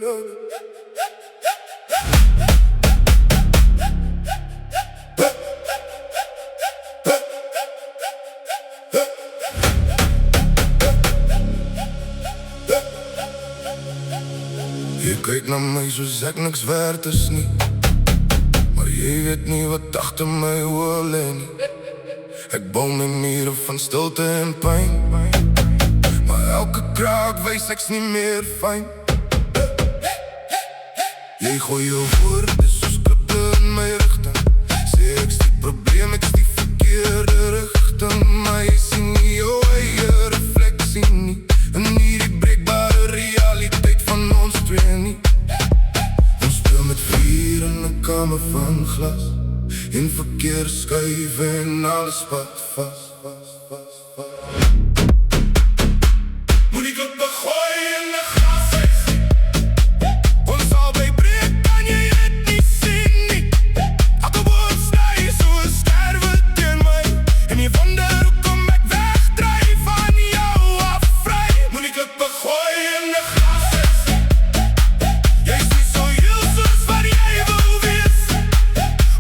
Jy kyk na my soos ek niks werd is nie, maar jy weet nie wat agter my oor lê nie. Ek bou my mure van stilte en pyn, maar elke kraak wys ek's nie meer fyn. Jy gooi jou woorde soos klippe in my rigting, sê ek's die probleem, ek's die verkeerde rigting, maar jy sien nie jou eie refleksie nie, en nie die breekbare realiteit van ons twee nie. Ons speel met vuur in 'n kamer van glas, en verkeer skuif en alles pat vas. Moet die klippe gooi in 'n grashuis, ons albei breek, kan jy dit nie sien nie. Elke woord sny soos sterwe teen my, en jy wonder hoekom ek wegdryf van jou af vry. Moet die klippe gooi in 'n grashuis, jy is nie so heel soos wat jy wil wees.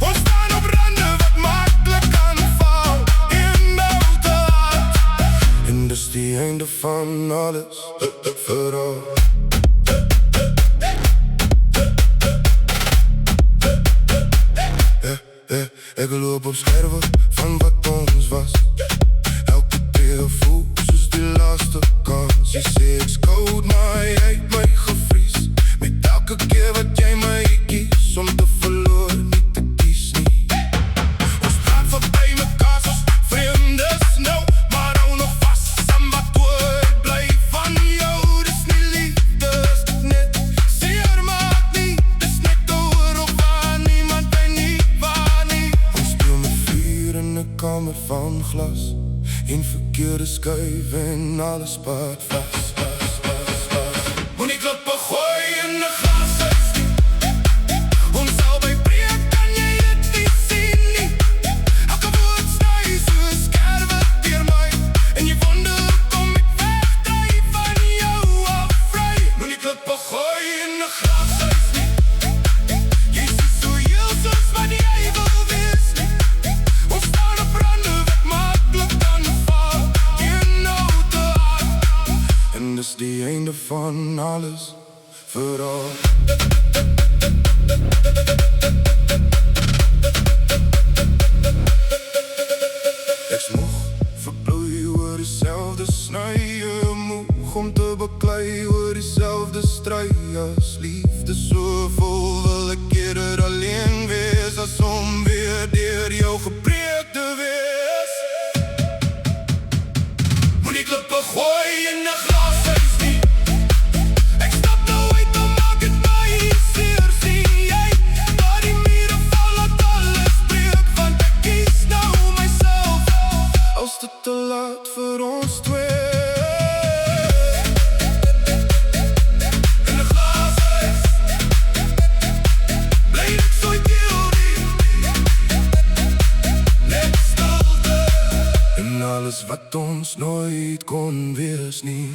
Ons staan op rande wat maklik kan val, en nou te hard, en dis die einde van alles, vooral. Ek loop op scherwe van wat ons was, elke tree voel soos die laaste kans. Jy sê ek's koud, maar jy het my gevries, met elke keer wat jy my kies, om te verloor, nie te kies nie. Ons praat verby mekaar soos vreemdes nou, maar hou nog vast aan wat ooit bly van jou. Dis nie liefde, is dit net seer maak nie, dis net oorlog waar niemand by nie waar nie. Ons speel met vuur in 'n kamer van glas, en verkeerde skuif en alles pat vas. Moet die klippe gooi in 'n grashuis nie, ons albei breek, kan jy dit nie sien nie. Elke woord sny soos skerwe deur my, en jy wonder hoekom ek wegdryf van jou af vry. Moet die klippe gooi in 'n grashuis nie, jy is nie so heel soos wat jy wil wees nie. Ons staan op rande wat maklik kan val, en nou te hard, en dis die einde van alles, vooral. Ek's moeg, verbloei oor dieselfde snye, moeg om te beklei oor dieselfde stry. As liefde so vol, wil ek eerder alleen wees, as om weer deur jou gebreek te wees. Moet die klippe gooi in 'n grashuis nie, ek stap nou uit, dan maak het my seer, sien jy, dat die mure val, laat alles breek, want ek kies nou myself, als dit te laat vir ons twee. In 'n grashuis, bly ek so deel nie, net stilte, en alles wat ons nooit kon wees nie.